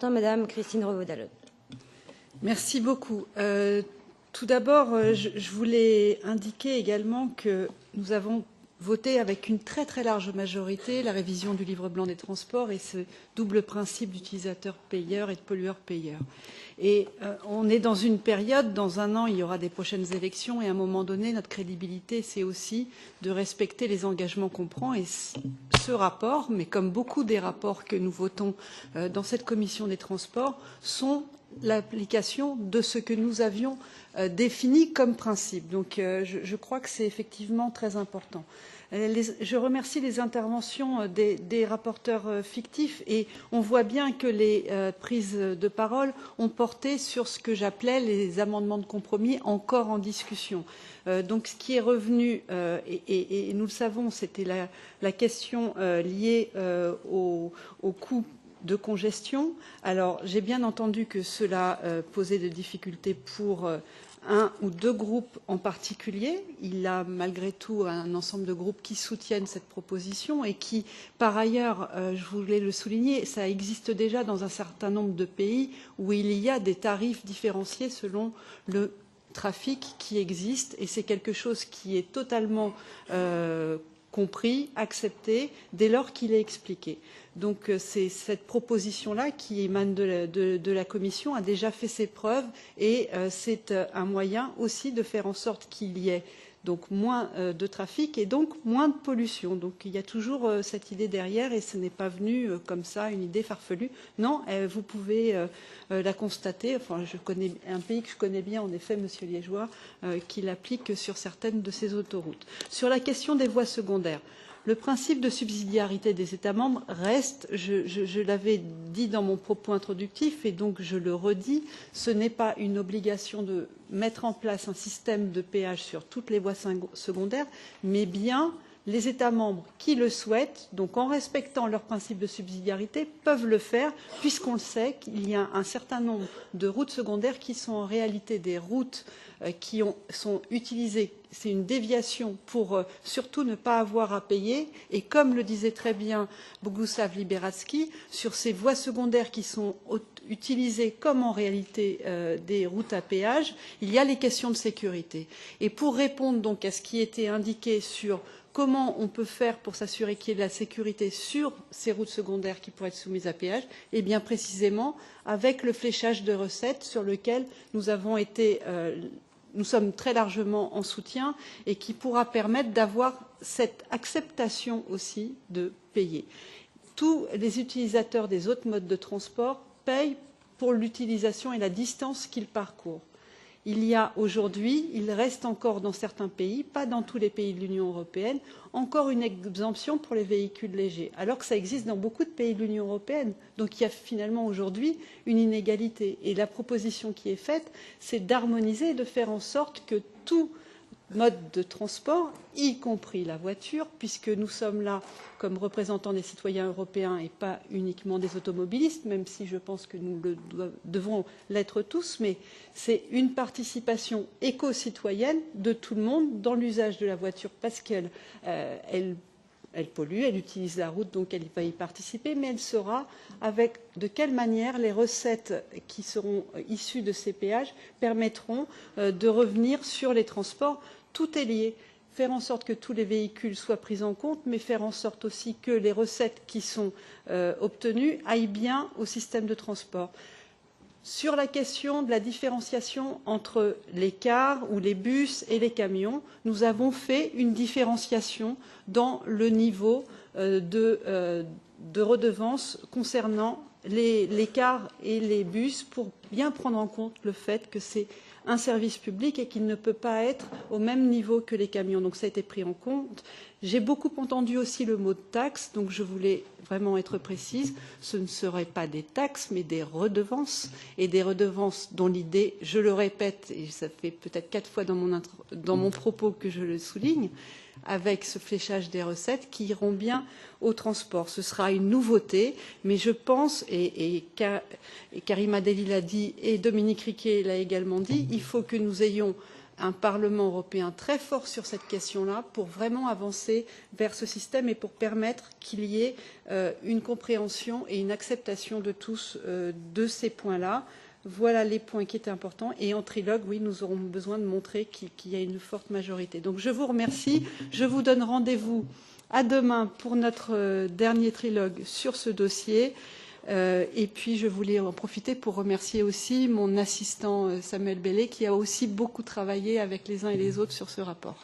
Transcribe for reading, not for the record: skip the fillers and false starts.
Madame Christine Revaud-Dallon. Merci beaucoup. Tout d'abord, je voulais indiquer également que nous avons voté avec une très très large majorité la révision du livre blanc des transports et ce double principe d'utilisateur-payeur et de pollueur-payeur. Et on est dans une période, dans un an, il y aura des prochaines élections et à un moment donné, notre crédibilité, c'est aussi de respecter les engagements qu'on prend. Et ce rapport, mais comme beaucoup des rapports que nous votons dans cette commission des transports, sont l'application de ce que nous avions défini comme principe. Donc je crois que c'est effectivement très important. Je remercie les interventions des rapporteurs fictifs et on voit bien que les prises de parole ont porté sur ce que j'appelais les amendements de compromis encore en discussion. Donc ce qui est revenu, et nous le savons, c'était la question liée au coût de congestion. Alors, j'ai bien entendu que cela posait des difficultés pour un ou deux groupes en particulier. Il y a malgré tout un ensemble de groupes qui soutiennent cette proposition et qui, par ailleurs, je voulais le souligner, ça existe déjà dans un certain nombre de pays où il y a des tarifs différenciés selon le trafic qui existe et c'est quelque chose qui est totalement compris, accepté, dès lors qu'il est expliqué. Donc c'est cette proposition-là qui émane de la Commission a déjà fait ses preuves et c'est un moyen aussi de faire en sorte qu'il y ait donc moins de trafic et donc moins de pollution. Donc il y a toujours cette idée derrière et ce n'est pas venu comme ça, une idée farfelue. Non, vous pouvez la constater. Enfin, je connais un pays que je connais bien, en effet, Monsieur Liégeois, qui l'applique sur certaines de ses autoroutes. Sur la question des voies secondaires, le principe de subsidiarité des États membres reste, je l'avais dit dans mon propos introductif et donc je le redis, ce n'est pas une obligation de mettre en place un système de péage sur toutes les voies secondaires, mais bien les États membres qui le souhaitent, donc en respectant leur principe de subsidiarité, peuvent le faire, puisqu'on le sait qu'il y a un certain nombre de routes secondaires qui sont en réalité des routes qui sont utilisées. C'est une déviation pour surtout ne pas avoir à payer. Et comme le disait très bien Boguslav Liberadzki, sur ces voies secondaires qui sont utilisées comme en réalité des routes à péage, il y a les questions de sécurité. Et pour répondre donc à ce qui était indiqué sur comment on peut faire pour s'assurer qu'il y ait de la sécurité sur ces routes secondaires qui pourraient être soumises à péage, et bien précisément avec le fléchage de recettes sur lequel nous avons été nous sommes très largement en soutien et qui pourra permettre d'avoir cette acceptation aussi de payer. Tous les utilisateurs des autres modes de transport payent pour l'utilisation et la distance qu'ils parcourent. Il y a aujourd'hui, il reste encore dans certains pays, pas dans tous les pays de l'Union européenne, encore une exemption pour les véhicules légers, alors que ça existe dans beaucoup de pays de l'Union européenne. Donc il y a finalement aujourd'hui une inégalité. Et la proposition qui est faite, c'est d'harmoniser et de faire en sorte que tout mode de transport, y compris la voiture, puisque nous sommes là comme représentants des citoyens européens et pas uniquement des automobilistes, même si je pense que nous devons l'être tous, mais c'est une participation éco-citoyenne de tout le monde dans l'usage de la voiture, parce qu'elle pollue, elle utilise la route, donc elle va y participer, mais elle saura avec de quelle manière les recettes qui seront issues de ces péages permettront de revenir sur les transports. Tout est lié. Faire en sorte que tous les véhicules soient pris en compte, mais faire en sorte aussi que les recettes qui sont obtenues aillent bien au système de transport. Sur la question de la différenciation entre les cars ou les bus et les camions, nous avons fait une différenciation dans le niveau de redevance concernant les cars et les bus pour bien prendre en compte le fait que c'est un service public et qu'il ne peut pas être au même niveau que les camions. Donc ça a été pris en compte. J'ai beaucoup entendu aussi le mot de taxe, donc je voulais vraiment être précise. Ce ne seraient pas des taxes, mais des redevances. Et des redevances dont l'idée, je le répète, et ça fait peut-être 4 fois dans mon propos que je le souligne, avec ce fléchage des recettes qui iront bien au transport. Ce sera une nouveauté, mais je pense, et Karima Delli l'a dit, et Dominique Riquet l'a également dit, il faut que nous ayons un Parlement européen très fort sur cette question-là pour vraiment avancer vers ce système et pour permettre qu'il y ait une compréhension et une acceptation de tous de ces points-là. Voilà les points qui étaient importants. Et en trilogue, oui, nous aurons besoin de montrer qu'il y a une forte majorité. Donc je vous remercie. Je vous donne rendez-vous à demain pour notre dernier trilogue sur ce dossier. Et puis je voulais en profiter pour remercier aussi mon assistant Samuel Bellet qui a aussi beaucoup travaillé avec les uns et les autres sur ce rapport.